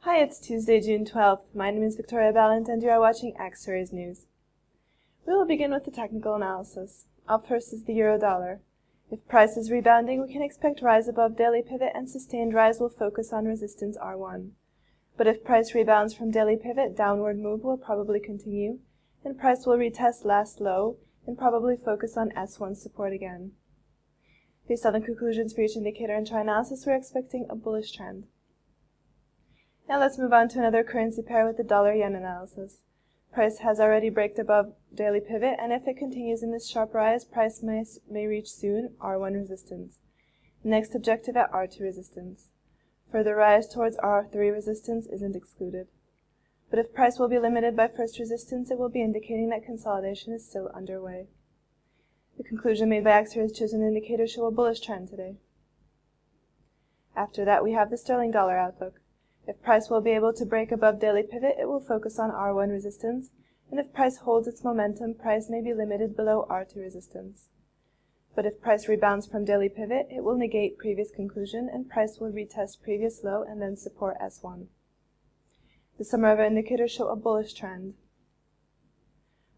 Hi, it's Tuesday, June 12th. My name is Victoria Ballant and you are watching Axiory's news. We will begin with the technical analysis. Up first is the euro-dollar. If price is rebounding, we can expect rise above daily pivot and sustained rise will focus on resistance R1. But if price rebounds from daily pivot, downward move will probably continue, and price will retest last low and probably focus on S1 support again. Based on the conclusions for each indicator and chart analysis, we are expecting a bullish trend. Now let's move on to another currency pair with the dollar-yen analysis. Price has already braked above daily pivot, and if it continues in this sharp rise, price may reach soon R1 resistance. Next objective at R2 resistance. Further rise towards R3 resistance isn't excluded. But if price will be limited by first resistance, it will be indicating that consolidation is still underway. The conclusion made by Axiory's chosen indicators show a bullish trend today. After that, we have the sterling dollar outlook. If price will be able to break above daily pivot, it will focus on R1 resistance, and if price holds its momentum, price may be limited below R2 resistance. But if price rebounds from daily pivot, it will negate previous conclusion, and price will retest previous low and then support S1. The summary of our indicators show a bullish trend.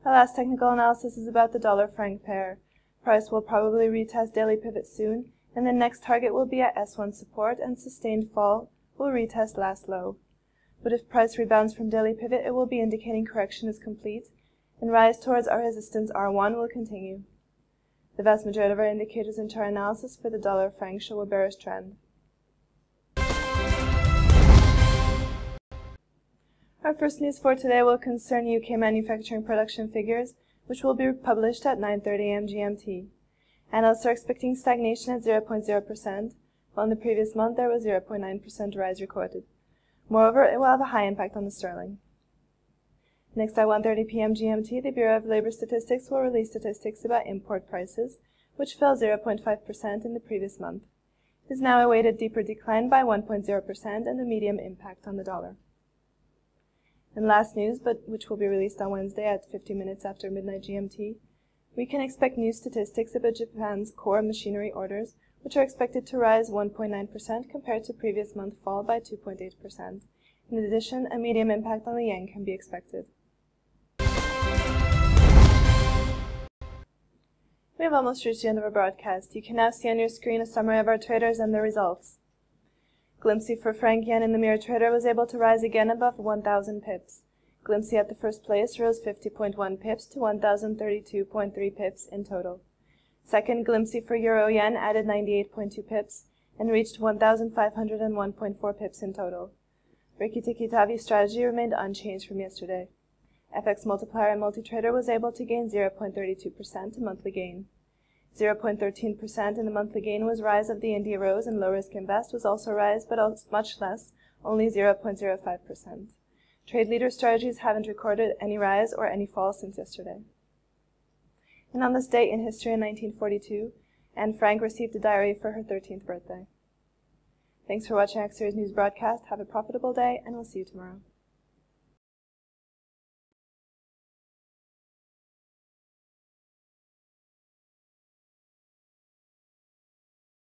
Our last technical analysis is about the dollar-franc pair. Price will probably retest daily pivot soon, and the next target will be at S1 support, and sustained fall will retest last low. But if price rebounds from daily pivot, it will be indicating correction is complete, and rise towards our resistance R1 will continue. The vast majority of our indicators and chart analysis for the dollar-franc show a bearish trend. Our first news for today will concern UK manufacturing production figures, which will be published at 9:30 a.m. GMT. Analysts are expecting stagnation at 0.0%, while in the previous month there was 0.9% rise recorded. Moreover, it will have a high impact on the sterling. Next at 1:30 p.m. GMT, the Bureau of Labor Statistics will release statistics about import prices, which fell 0.5% in the previous month. It is now awaited deeper decline by 1.0% and a medium impact on the dollar. In last news, but which will be released on Wednesday at 50 minutes after midnight GMT, we can expect new statistics about Japan's core machinery orders, which are expected to rise 1.9% compared to previous month fall by 2.8%. In addition, a medium impact on the yen can be expected. We have almost reached the end of our broadcast. You can now see on your screen a summary of our traders and their results. Glimpsy for franc yen in the mirror trader was able to rise again above 1,000 pips. Glimpsy at the first place rose 50.1 pips to 1,032.3 pips in total. Second, Glimpsy for euro yen added 98.2 pips and reached 1,501.4 pips in total. Rikki-tikki-tavi strategy remained unchanged from yesterday. FX multiplier and multi-trader was able to gain 0.32%, a monthly gain. 0.13% in the monthly gain was rise of the India Rose, and low risk invest was also rise, but much less, only 0.05%. Trade leader strategies haven't recorded any rise or any fall since yesterday. And on this date in history in 1942, Anne Frank received a diary for her 13th birthday. Thanks for watching Axiory's news broadcast. Have a profitable day, and we'll see you tomorrow.